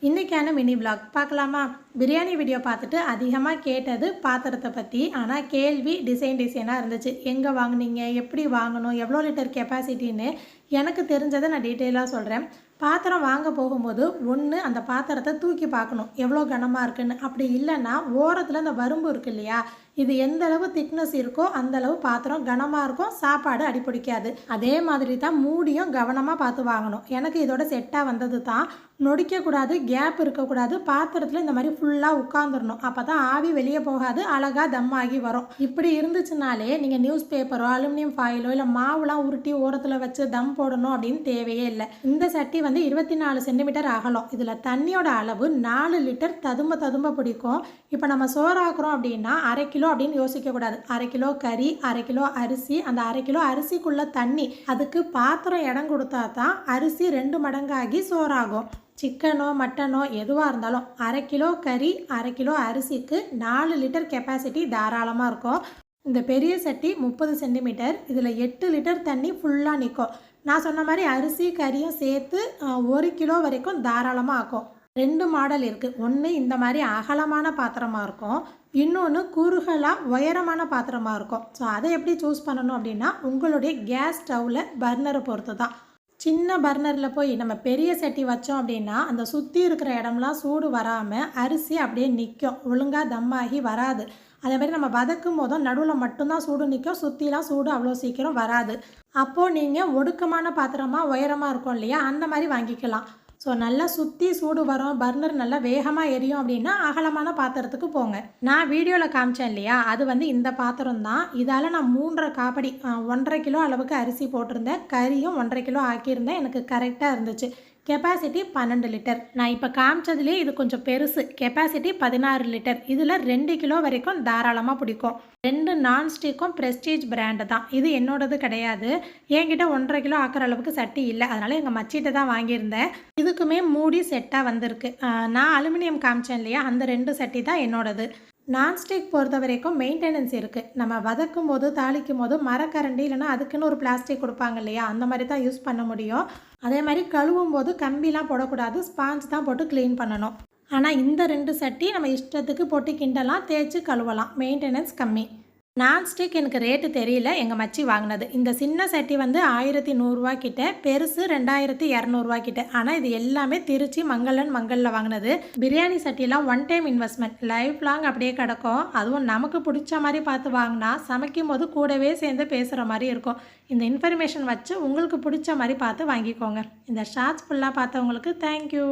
இன்றைக்கான mini vlog பார்க்கலாமா? Biryani video பார்த்துட்டு அதிகமாக கேட்டது பாத்திரத்தை பற்றி. ஆனால் கேள்வி டிசைனாக இருந்துச்சு. எங்கே வாங்குனீங்க, எப்படி வாங்கணும், எவ்வளோ லிட்டர் கெப்பாசிட்டின்னு எனக்கு தெரிஞ்சதை நான் டீட்டெயிலாக சொல்கிறேன். பாத்திரம் வாங்க போகும்போது ஒன்று அந்த பாத்திரத்தை தூக்கி பார்க்கணும் எவ்வளோ கனமாக இருக்குன்னு. அப்படி இல்லைன்னா ஓரத்தில் அந்த வரம்பு இருக்கு இல்லையா, இது எந்த அளவு திக்னஸ் இருக்கோ அந்த அளவு பாத்திரம் கனமாக இருக்கும், சாப்பாடு அடிப்பிடிக்காது. அதே மாதிரி தான் மூடியும் கவனமாக பார்த்து வாங்கணும். எனக்கு இதோட செட்டாக வந்தது தான். நொடிக்கக்கூடாது, கேப் இருக்கக்கூடாது, பாத்திரத்தில் இந்த மாதிரி ஃபுல்லாக உட்காந்துடணும். அப்போ தான் ஆவி வெளியே போகாது, அழகாக தம் ஆகி வரும். இப்படி இருந்துச்சுனாலே நீங்கள் நியூஸ் பேப்பரோ அலுமினியம் ஃபாயிலோ இல்லை மாவுலாம் உருட்டி ஓரத்தில் வச்சு தம் போடணும் அப்படின்னு தேவையே இல்லை. இந்த சட்டி வந்து 24 சென்டிமீட்டர் அகலம். இதில் தண்ணியோட அளவு 4 லிட்டர் ததும்ப பிடிக்கும். இப்போ நம்ம சோறாக்குறோம் அப்படின்னா 1/2 கிலோ அப்படின்னு யோசிக்கக்கூடாது. 1/2 கிலோ கறி, 1/2 கிலோ அரிசி, அந்த 1/2 கிலோ அரிசிக்குள்ள தண்ணி, அதுக்கு பாத்திரம் இடம் கொடுத்தா தான் அரிசி 2 மடங்காகி சோறாகும். சிக்கனோ மட்டனோ எதுவாக இருந்தாலும் 1/2 கிலோ கறி 1/2 கிலோ அரிசிக்கு 4 லிட்டர் கெப்பாசிட்டி தாராளமாக இருக்கும். இந்த பெரிய சட்டி 30 சென்டிமீட்டர். இதில் 8 லிட்டர் தண்ணி ஃபுல்லாக நிற்கும். நான் சொன்ன மாதிரி அரிசி கறியும் சேர்த்து 1 கிலோ வரைக்கும் தாராளமாக ஆக்கும். 2 மாடல் இருக்குது. ஒன்று இந்த மாதிரி அகலமான பாத்திரமாக இருக்கும், இன்னொன்று குறுகலாக உயரமான பாத்திரமாக இருக்கும். ஸோ அதை எப்படி சூஸ் பண்ணணும் அப்படின்னா உங்களுடைய கேஸ் ஸ்டவ்வில் பர்னரை பொறுத்து தான். சின்ன பர்னரில் போய் நம்ம பெரிய சட்டி வச்சோம் அப்படின்னா அந்த சுற்றி இருக்கிற இடம்லாம் சூடு வராமல் அரிசி அப்படியே நிற்கும், ஒழுங்காக தம்மாகி வராது. அதே மாதிரி நம்ம வதக்கும் போதும் நடுவில் மட்டும்தான் சூடு நிற்கும், சுற்றிலாம் சூடு அவ்வளோ சீக்கிரம் வராது. அப்போது நீங்கள் ஒடுக்கமான பாத்திரமாக உயரமாக இருக்கும் இல்லையா, அந்த மாதிரி வாங்கிக்கலாம். ஸோ நல்லா சுற்றி சூடு வரும், பர்னர் நல்லா வேகமாக எரியும் அப்படின்னா அகலமான பாத்திரத்துக்கு போங்க. நான் வீடியோவில் காமிச்சேன் இல்லையா, அது வந்து இந்த பாத்திரம் தான். இதால் நான் 3.5 காப்படி 1.5 கிலோ அளவுக்கு அரிசி போட்டிருந்தேன், கறியும் 1.5 கிலோ ஆக்கியிருந்தேன். எனக்கு கரெக்டாக இருந்துச்சு. Capacity 12 litre. நான் இப்போ காமிச்சதுலேயே இது கொஞ்சம் பெருசு, கெப்பாசிட்டி 16 லிட்டர். இதில் 2 கிலோ வரைக்கும் தாராளமாக பிடிக்கும். 2 நான்ஸ்டிக்கும் ப்ரெஸ்டீஜ் பிராண்டு தான். இது என்னோடது கிடையாது. என்கிட்ட 1.5 கிலோ ஆக்கிற அளவுக்கு சட்டி இல்லை, அதனால் எங்கள் மச்சிட்ட தான் வாங்கியிருந்தேன். இதுக்குமே மூடி செட்டாக வந்திருக்கு. நான் அலுமினியம் காமிச்சேன் இல்லையா, அந்த 2 சட்டி தான் என்னோடது. நான்ஸ்டிக் பொறுத்த வரைக்கும் மெயின்டெனன்ஸ் இருக்குது. நம்ம வதக்கும் போது தாளிக்கும் போது மரக்கரண்டி இல்லைனா அதுக்குன்னு ஒரு பிளாஸ்டிக் கொடுப்பாங்க இல்லையா, அந்த மாதிரி தான் யூஸ் பண்ண முடியும். அதே மாதிரி கழுவும் போது கம்பிலாம் போடக்கூடாது, ஸ்பாஞ்ச் தான் போட்டு க்ளீன் பண்ணணும். ஆனால் இந்த 2 சட்டி நம்ம இஷ்டத்துக்கு போட்டு கிண்டலாம், தேய்ச்சி கழுவலாம், மெயின்டெனன்ஸ் கம்மி. நான்ஸ்டிக் எனக்கு ரேட்டு தெரியல, எங்கள் மச்சி வாங்கினது. இந்த சின்ன சட்டி வந்து 1100 கிட்ட, பெருசு 2200 கிட்ட. ஆனால் இது எல்லாமே திருச்சி மங்கலில் வாங்கினது. பிரியாணி சட்டிலாம் one time investment, life long அப்படியே கிடக்கும். அதுவும் நமக்கு பிடிச்ச மாதிரி பார்த்து வாங்கினா சமைக்கும் போது கூடவே சேர்ந்து பேசுகிற மாதிரி இருக்கும். இந்த இன்ஃபர்மேஷன் வச்சு உங்களுக்கு பிடிச்ச மாதிரி பார்த்து வாங்கிக்கோங்க. இந்த ஷார்ட்ஸ் ஃபுல்லாக பார்த்தவங்களுக்கு தேங்க்யூ.